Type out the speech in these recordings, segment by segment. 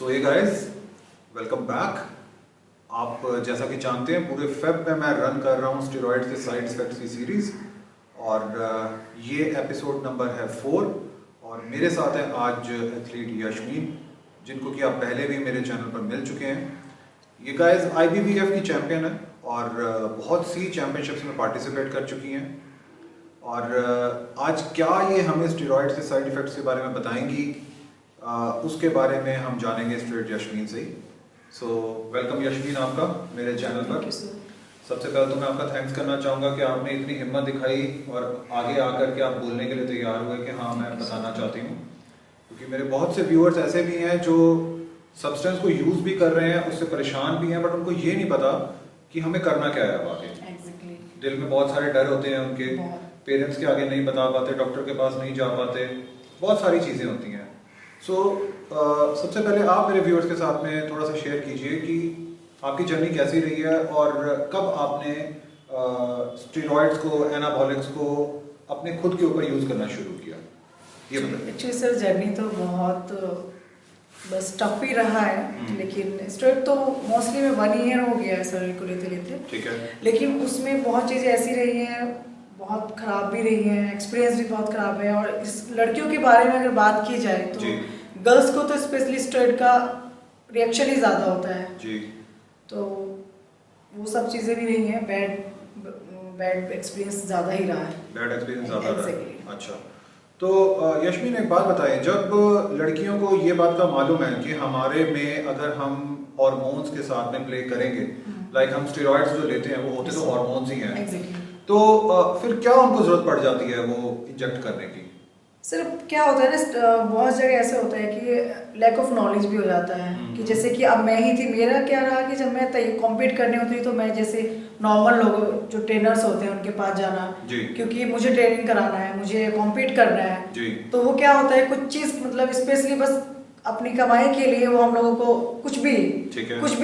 सो ये guys, welcome back. आप जैसा कि जानते हैं पूरे फेब में मैं रन कर रहा हूँ स्टेरॉइड्स के साइड इफेक्ट्स की सीरीज़ और ये एपिसोड नंबर है 4 और मेरे साथ है आज एथलीट यशमीन, जिनको कि आप पहले भी मेरे चैनल पर मिल चुके हैं। ये गाइस IBBF की चैम्पियन है और बहुत सी चैम्पियनशिप्स में पार्टिसिपेट कर चुकी हैं और आज क्या ये हमें स्टेरॉइड्स के साइड इफ़ेक्ट्स के बारे में बताएंगी, उसके बारे में हम जानेंगे स्ट्रेट यशमीन से ही। सो वेलकम यशमीन आपका मेरे चैनल पर। सबसे पहले तो मैं आपका थैंक्स करना चाहूँगा कि आपने इतनी हिम्मत दिखाई और आगे आकर के आप बोलने के लिए तैयार हुए कि हाँ मैं बताना चाहती हूँ, क्योंकि मेरे बहुत से व्यूअर्स ऐसे भी हैं जो सब्सटेंस को यूज़ भी कर रहे हैं, उससे परेशान भी हैं, बट उनको ये नहीं पता कि हमें करना क्या है आगे। दिल में बहुत सारे डर होते हैं उनके, पेरेंट्स के आगे नहीं बता पाते, डॉक्टर के पास नहीं जा पाते, बहुत सारी चीज़ें होती हैं। सो सबसे पहले आप मेरे व्यूअर्स के साथ में थोड़ा सा शेयर कीजिए कि आपकी जर्नी कैसी रही है और कब आपने स्टेरॉइड्स को, एनाबॉलिक्स को अपने खुद के ऊपर यूज़ करना शुरू किया, ये बताइए। एक्चुअली सर जर्नी तो बहुत बस टफ ही रहा है, लेकिन स्टेरॉइड तो मोस्टली में 1 ईयर हो गया है सर को लेते। ठीक है। लेकिन उसमें बहुत चीज़ें ऐसी रही हैं, बहुत ख़राब भी रही हैं, एक्सपीरियंस भी बहुत ख़राब है। और इस लड़कियों के बारे में अगर बात की जाए तो गर्ल्स को तो स्पेशली स्टेरॉइड का रिएक्शन ही ज़्यादा होता है जी। तो वो सब चीज़ें भी रही हैं, बैड एक्सपीरियंस ज़्यादा ही रहा है। बैड एक्सपीरियंस ज़्यादा रहा है। Exactly. अच्छा, तो यशमीन एक बात बताएं, जब लड़कियों को ये बात का मालूम है कि हमारे में अगर हम हार्मोन्स के साथ में प्ले करेंगे, लाइक हम स्टेरॉइड्स जो लेते हैं वो होते तो हार्मोन्स ही हैं, Exactly. तो फिर क्या उनको जरूरत पड़ जाती है वो इंजेक्ट करने की? सिर्फ क्या होता है ना, बहुत जगह ऐसे होता है कि लैक ऑफ नॉलेज भी हो जाता है कि जैसे कि अब मैं ही थी, मेरा क्या रहा कि जब मैं कॉम्पीट करने होती तो मैं जैसे नॉर्मल लोग जो ट्रेनर्स होते हैं उनके पास जाना, क्योंकि मुझे ट्रेनिंग कराना है, मुझे कॉम्पीट करना है, तो वो क्या होता है कुछ चीज़ मतलब स्पेशली बस अपनी कमाई के लिए वो हम लोगों को कुछ भी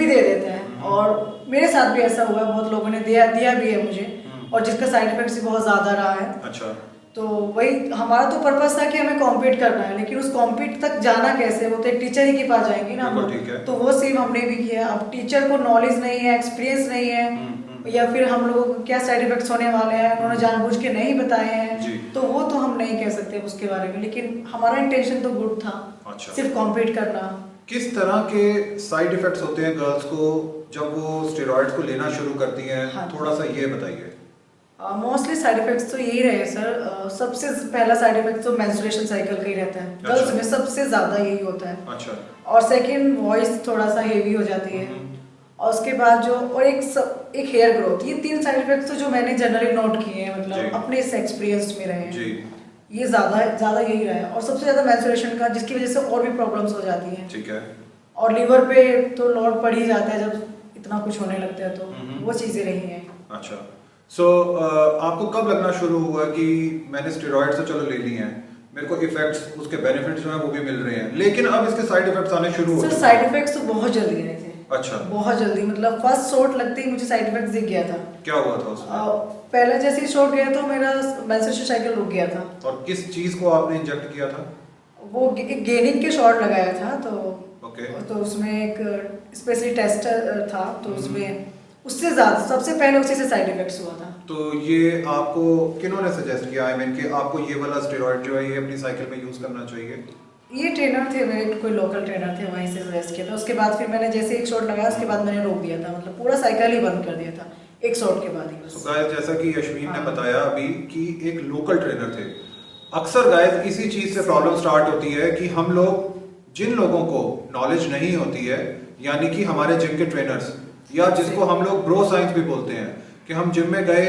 दे देते हैं। और मेरे साथ भी ऐसा हुआ, बहुत लोगों ने दिया भी है मुझे, और जिसका साइड इफेक्ट भी बहुत ज़्यादा रहा है। अच्छा। तो वही हमारा तो पर्पस था कि हमें कॉम्पीट करना है, लेकिन उस कॉम्पीट तक जाना कैसे, वो तो एक टीचर ही के पास जाएंगे ना हम लोग, तो वो सेम हमने भी किया। अब टीचर को नॉलेज नहीं है, एक्सपीरियंस नहीं है, या फिर हम लोगों को क्या साइड इफेक्ट्स होने वाले हैं उन्होंने जानबूझ के नहीं बताए हैं, तो वो तो हम नहीं कह सकते उसके बारे में, लेकिन हमारा इंटेंशन तो गुड था। अच्छा। सिर्फ कॉम्पीट करना। किस तरह के साइड इफेक्ट्स होते हैं गर्ल्स को जब वो स्टेरॉइड्स को लेना शुरू करती हैं? हाँ, थोड़ा सा ये बताइए। मोस्टली साइड इफेक्ट्स तो यही रहे सर। सबसे पहला साइड इफेक्ट तो मेंस्ट्रुएशन साइकिल का ही रहता है। अच्छा। गर्ल्स में सबसे ज़्यादा यही होता है। अच्छा। और सेकंड वॉइस थोड़ा सा हेवी हो जाती है, और उसके बाद जो और एक हेयर ग्रोथ, ये 3 साइड इफेक्ट्स तो जो मैंने जनरली नोट किए हैं, मतलब अपने इस एक्सपीरियंस में रहे हैं, ये ज़्यादा यही रहा है। और सबसे ज़्यादा मेंस्ट्रुएशन का, जिसकी वजह से और भी प्रॉब्लम्स हो जाती हैं। ठीक है। और लिवर पे तो लोड पड़ ही जाता है जब इतना कुछ होने लगता है, तो वो चीज़ें रही हैं। अच्छा। सो आपको कब लगना शुरू हुआ कि मैंने स्टेरॉइड्स तो चलो ले ली हैं, मेरे को इफेक्ट्स, उसके बेनिफिट्स जो हैं वो भी मिल रहे हैं, लेकिन अब इसके साइड इफेक्ट्स आने शुरू हो गए? सर साइड इफेक्ट्स तो बहुत जल्दी आए थे। अच्छा। बहुत जल्दी, मतलब फर्स्ट शॉट लगते ही मुझे साइड इफेक्ट्स दिख गया था। क्या हुआ था उसमें? पहले जैसे ही शॉट गया तो मेरा मेंस्ट्रुएशन साइकिल रुक गया था। और किस चीज़ को आपने इंजेक्ट किया था? वो एक गेनिंग के शॉट लगाया था, तो ओके। तो उसमें एक स्पेशली टेस्टर था, तो उसमें उससे ज़्यादा सबसे पहले उसी से साइड इफेक्ट्स हुआ था। तो ये आपको किन्होंने सजेस्ट किया, आई मीन कि आपको ये वाला स्टेरॉइड जो है ये अपनी साइकिल में यूज़ करना चाहिए? ये ट्रेनर थे मेरे, कोई लोकल ट्रेनर थे, वहीं से सजेस्ट किया था। उसके बाद फिर मैंने जैसे एक शॉट लगाया, उसके बाद मैंने रोक दिया था, मतलब पूरा साइकिल ही बंद कर दिया था एक शॉट के बाद ही बस। तो गाइस, जैसा कि यशमीन ने बताया अभी कि एक लोकल ट्रेनर थे। अक्सर गाइस इसी चीज़ से प्रॉब्लम स्टार्ट होती है कि हम लोग, जिन लोगों को नॉलेज नहीं होती है, यानी कि हमारे जिम के ट्रेनर्स, या जिसको हम लोग ब्रो साइंस भी बोलते हैं, कि हम जिम में गए,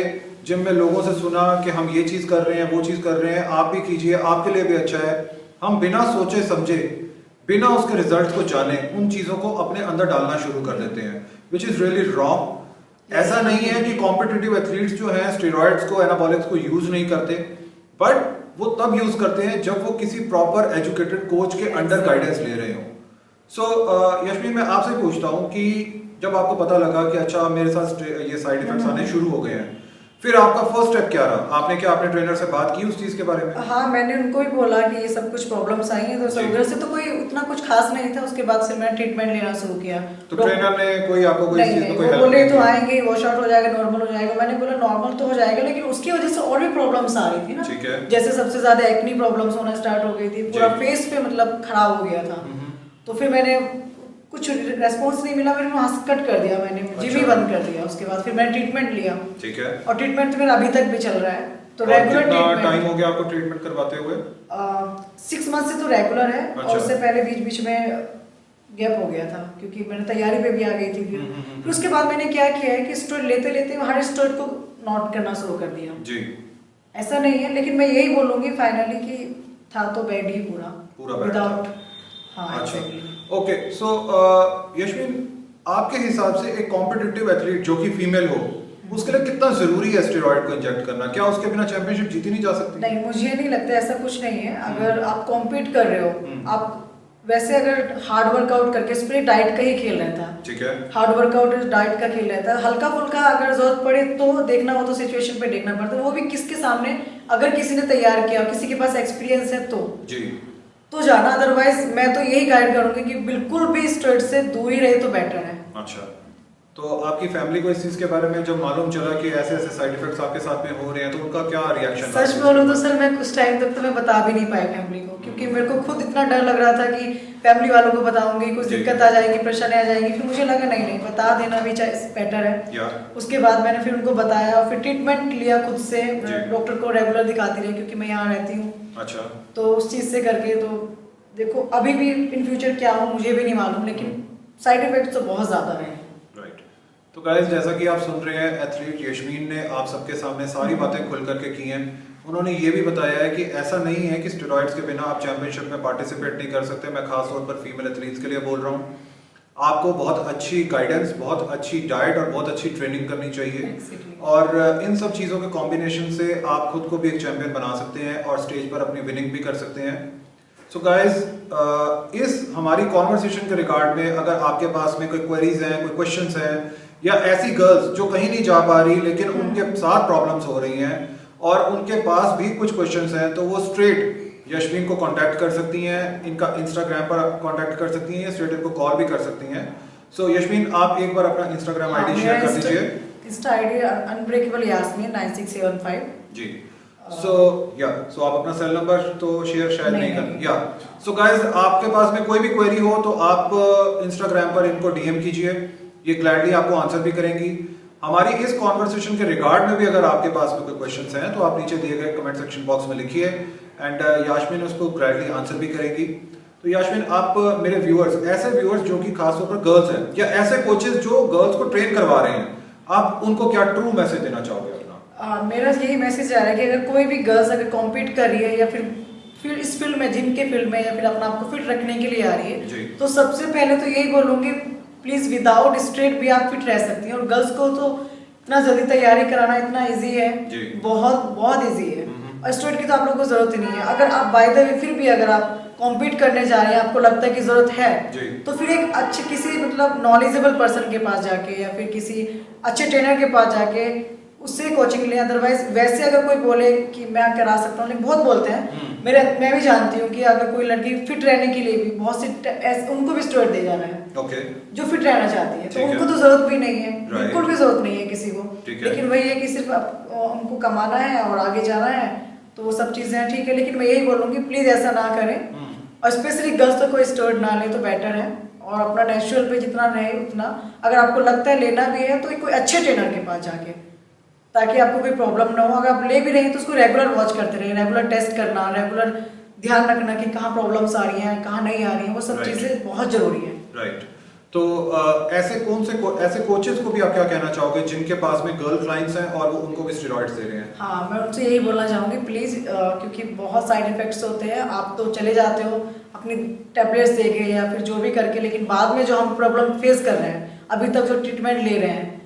जिम में लोगों से सुना कि हम ये चीज़ कर रहे हैं, वो चीज़ कर रहे हैं, आप भी कीजिए, आपके लिए भी अच्छा है, हम बिना सोचे समझे, बिना उसके रिजल्ट को जाने उन चीज़ों को अपने अंदर डालना शुरू कर देते हैं, विच इज़ रियली रॉन्ग। ऐसा नहीं है कि कॉम्पिटिटिव एथलीट्स जो हैं स्टेरॉइड्स को, एनाबॉलिक्स को यूज़ नहीं करते, बट वो तब यूज़ करते हैं जब वो किसी प्रॉपर एजुकेटेड कोच के अंडर गाइडेंस ले रहे हों। सो यशमीन, मैं आपसे पूछता हूँ कि जब आपको पता लगा कि अच्छा मेरे साथ ये साइड इफेक्ट्स आने शुरू हो गए हैं, फिर आपका फर्स्ट स्टेप क्या रहा? आपने क्या अपने ट्रेनर से बात की उस चीज के बारे में? हाँ, मैंने उनको भी बोला कि ये सब कुछ प्रॉब्लम्स आई हैं, तो जी। उधर से तो कोई उतना कुछ खास नहीं था। उसके बाद फिर मैंने ट्रीटमेंट लेना शुरू किया। तो ट्रेनर ने कोई आपको कोई नहीं चीज नहीं, में कोई वो हेल्प बोले नहीं तो की? आएंगे, वॉश आउट हो जाएगा, नॉर्मल हो जाएगा। मैंने बोला नॉर्मल तो हो जाएगा, लेकिन उसकी वजह से और भी प्रॉब्लम्स आ रही थी ना। ठीक है। जैसे सबसे ज्यादा एक्नी प्रॉब्लम्स होना स्टार्ट हो गई थी, पूरा जी। फेस पे मतलब खराब हो गया था। तो फिर मैंने कुछ रेस्पॉन्स नहीं मिला, मैंने वहां से कट कर दिया, मैंने जिम ही अच्छा। बंद कर दिया। उसके बाद फिर मैंने ट्रीटमेंट लिया, ठीक है। और ट्रीटमेंट तो मेरा अभी तक भी चल रहा है। तो और रेगुलर कितना टाइम ट्रीटमेंट हो गया आपको ट्रीटमेंट करवाते हुए? 6 मंथ से तो रेगुलर है। अच्छा। और उससे पहले बीच बीच में गैप हो गया था, क्योंकि मैंने तैयारी पे भी आ गई थी। फिर उसके बाद मैंने क्या किया है कि स्टेरॉइड लेते लेते हर स्टेरॉइड को नोट करना शुरू कर दिया। जी। ऐसा नहीं है, लेकिन मैं यही बोलूंगी फाइनली कि था तो बेड ही पूरा पूरा bed विदाउट। था। हाँ, अच्छा। exactly। ओके, सो यशविन, आपके हिसाब से एक कॉम्पिटिटिव एथलीट जो कि फीमेल हो, उसके लिए कितना जरूरी है स्टेरॉइड को इंजेक्ट करना? क्या उसके बिना चैंपियनशिप जीती नहीं जा सकती? नहीं, मुझे नहीं लगता, ऐसा कुछ नहीं है। अगर आप कॉम्पीट कर रहे हो, आप वैसे अगर हार्ड वर्कआउट करके, स्प्रे डाइट का ही खेल रहता है। ठीक है। हार्ड वर्कआउट डाइट का खेल रहता है। हल्का फुल्का अगर जरूरत पड़े तो देखना हो तो सिचुएशन पे देखना पड़ता है, वो भी किसके सामने, अगर किसी ने तैयार किया, किसी के पास एक्सपीरियंस है जी। तो जाना। अदरवाइज मैं तो यही गाइड करूंगी कि बिल्कुल भी स्टेरॉइड से दूर ही रहे तो बेटर है। अच्छा, तो आपकी फैमिली को इस चीज के बारे में जब मालूम चला कि ऐसे ऐसे साइड इफेक्ट्स आपके साथ में हो रहे हैं, तो उनका क्या रिएक्शन? सच बोलूं तो सर, मैं कुछ टाइम तक तो मैं बता भी नहीं पाई फैमिली को, क्योंकि मेरे को खुद इतना डर लग रहा था कि फैमिली वालों को बताऊंगी, कुछ जी। दिक्कत आ जाएगी, परेशानी आ जाएगी। फिर मुझे लगा नहीं नहीं, बता देना भी बेटर है। या उसके बाद मैंने फिर उनको बताया, और फिर ट्रीटमेंट लिया खुद से। जी। डॉक्टर को रेगुलर दिखाती रही, क्योंकि मैं यहाँ रहती हूँ। अच्छा। तो उस चीज से करके तो देखो, अभी भी इन फ्यूचर क्या हो मुझे भी नहीं मालूम, लेकिन साइड इफेक्ट तो बहुत ज्यादा रहे। राइट। तो गाइस, जैसा कि आप सुन रहे हैं, एथलीट यशमीन ने आप सबके सामने सारी बातें खुल करके की हैं। उन्होंने ये भी बताया है कि ऐसा नहीं है कि स्टेरॉइड्स के बिना आप चैंपियनशिप में पार्टिसिपेट नहीं कर सकते। मैं खास तौर पर फीमेल एथलीट्स के लिए बोल रहा हूँ। आपको बहुत अच्छी गाइडेंस, बहुत अच्छी डाइट और बहुत अच्छी ट्रेनिंग करनी चाहिए। Exactly। और इन सब चीज़ों के कॉम्बिनेशन से आप खुद को भी एक चैंपियन बना सकते हैं और स्टेज पर अपनी विनिंग भी कर सकते हैं। सो गाइस, इस हमारी कॉन्वर्सेशन के रिगार्ड में अगर आपके पास में कोई क्वेरीज हैं, कोई क्वेश्चंस हैं, या ऐसी गर्ल्स जो कहीं नहीं जा पा रही लेकिन उनके साथ प्रॉब्लम्स हो रही हैं और उनके पास भी कुछ क्वेश्चंस हैं, तो वो स्ट्रेट यशमीन को कांटेक्ट कर सकती हैं। इनका इंस्टाग्राम पर कांटेक्ट कर सकती हैं, या स्ट्रेट इनको कॉल भी कर सकती हैं। सो यशमीन, आप एक बार अपना इंस्टाग्राम आईडी शेयर कर दीजिए। इंस्टा आईडी अनब्रेकेबल यास्मीन 9675 जी। सो आप अपना सेल नंबर तो शेयर शायद नहीं कर, नहीं। या सो गाइस, आपके पास में कोई भी क्वेरी हो तो आप इंस्टाग्राम पर इनको डीएम कीजिए, ये ग्लैडली आपको आंसर भी करेंगी। हमारी इस कॉन्वर्सेशन के रिगार्ड में भी अगर आपके पास में कोई क्वेश्चंस हैं तो आप नीचे दिए गए कमेंट सेक्शन बॉक्स में लिखिए, एंड यास्मीन उसको ग्लैडली आंसर भी करेंगी। तो यास्मीन, आप मेरे व्यूअर्स, ऐसे व्यूअर्स जो कि खासतौर पर गर्ल्स हैं, या ऐसे कोचेस जो गर्ल्स को ट्रेन करवा रहे हैं, आप उनको क्या ट्रू मैसेज देना चाहोगे अपना? मेरा यही मैसेज आ रहा है कि अगर कोई भी गर्ल्स अगर कॉम्पीट कर रही है, या फिर इस फील्ड में, जिम के फील्ड में, या फिर अपना आपको फिट रखने के लिए आ रही जी। है, तो सबसे पहले तो यही बोलूंगी, प्लीज विदाउट स्ट्रेट भी आप फिट रह सकती हैं। और गर्ल्स को तो इतना जल्दी तैयारी कराना इतना इजी है, जी। बहुत बहुत इजी है। और स्ट्रेट की तो आप लोगों को जरूरत ही नहीं है। अगर आप बाय द वे फिर भी अगर आप कॉम्पीट करने जा रहे हैं, आपको लगता है कि जरूरत है, जी। तो फिर एक अच्छे किसी मतलब नॉलेजेबल पर्सन के पास जाके, या फिर किसी अच्छे ट्रेनर के पास जाके उससे कोचिंग लें। अदरवाइज वैसे अगर कोई बोले कि मैं करा सकता हूँ, बहुत बोलते हैं, मैं भी जानती हूँ कि अगर कोई लड़की फिट रहने के लिए भी बहुत सी उनको भी स्टेरॉइड दे जाना है, ओके। जो फिट रहना चाहती है, तो ठीक है। उनको तो जरूरत भी नहीं है, Right। बिल्कुल भी जरूरत नहीं है किसी को। ठीक है। लेकिन वही है कि सिर्फ उनको कमाना है और आगे जाना है, तो वो सब चीजें हैं, ठीक है। लेकिन मैं यही बोलूँगी, प्लीज ऐसा ना करें, और स्पेशली गर्ल्स तो कोई स्टेरॉइड ना ले तो बेटर है। और अपना नेचुरल पे जितना रहे उतना, अगर आपको लगता है लेना भी है तो कोई अच्छे ट्रेनर के पास जाके, ताकि आपको कोई प्रॉब्लम ना हो। अगर आप ले भी रहे हैं तो उसको रेगुलर वॉच करते रहे, रेगुलर टेस्ट करना, रेगुलर ध्यान रखना कि कहाँ प्रॉब्लम्स आ रही हैं, कहाँ नहीं आ रही हैं, वो सब Right। चीजें बहुत जरूरी है। राइट। तो ऐसे कौन से ऐसे कोचेस को भी आप क्या कहना चाहोगे जिनके पास में गर्ल क्लाइंट्स हैं और वो उनको भी स्टेरॉइड्स दे रहे हैं? हाँ, मैं उनसे यही बोलना चाहूँगी, प्लीज़, क्योंकि बहुत साइड इफेक्ट्स होते हैं। आप तो चले जाते हो अपनी टैबलेट्स दे के या फिर जो भी करके, लेकिन बाद में जो हम प्रॉब्लम फेस कर रहे हैं, अभी तक जो ट्रीटमेंट ले रहे हैं,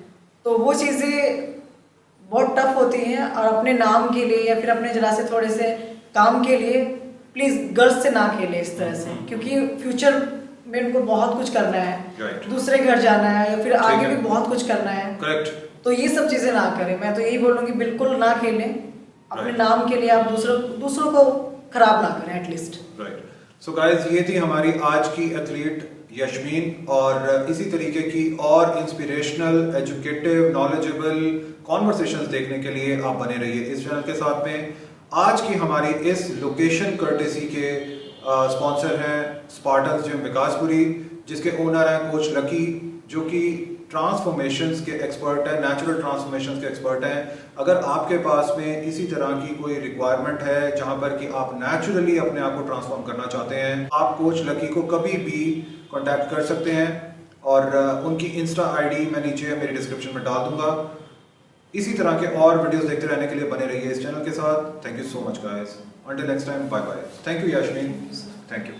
तो वो चीज़ें बहुत टफ होती हैं। और अपने नाम के लिए या फिर अपने जरा से थोड़े से काम के लिए प्लीज़ गर्ल्स से ना खेलें इस तरह से, क्योंकि फ्यूचर में उनको बहुत कुछ करना है, Right। दूसरे घर जाना है, या फिर आगे है। भी बहुत कुछ करना है। करेक्ट। तो ये सब चीज़ें ना करें। मैं तो यही बोलूँगी बिल्कुल ना खेलें, अपने Right. नाम के लिए आप दूसरों को खराब ना करें एटलीस्ट। राइट। सो गाइस, ये थी हमारी आज की एथलीट यशमीन, और इसी तरीके की और इंस्पिरेशनल, एजुकेटिव, नॉलेजेबल कॉन्वर्सेशंस देखने के लिए आप बने रहिए इस चैनल के साथ में। आज की हमारी इस लोकेशन कर्टेसी के स्पॉन्सर हैं स्पार्टन्स जिम विकासपुरी, जिसके ओनर हैं कोच लकी, जो कि ट्रांसफॉर्मेशंस के एक्सपर्ट हैं, नेचुरल ट्रांसफॉर्मेशंस के एक्सपर्ट हैं। अगर आपके पास में इसी तरह की कोई रिक्वायरमेंट है जहां पर कि आप नेचुरली अपने आप को ट्रांसफॉर्म करना चाहते हैं, आप कोच लकी को कभी भी कांटेक्ट कर सकते हैं, और उनकी इंस्टा आईडी मैं नीचे मेरी डिस्क्रिप्शन में डाल दूंगा। इसी तरह के और वीडियोस देखते रहने के लिए बने रहिए इस चैनल के साथ। Thank you so much guys, until next time, bye bye. Thank you Yasmeen, thank you.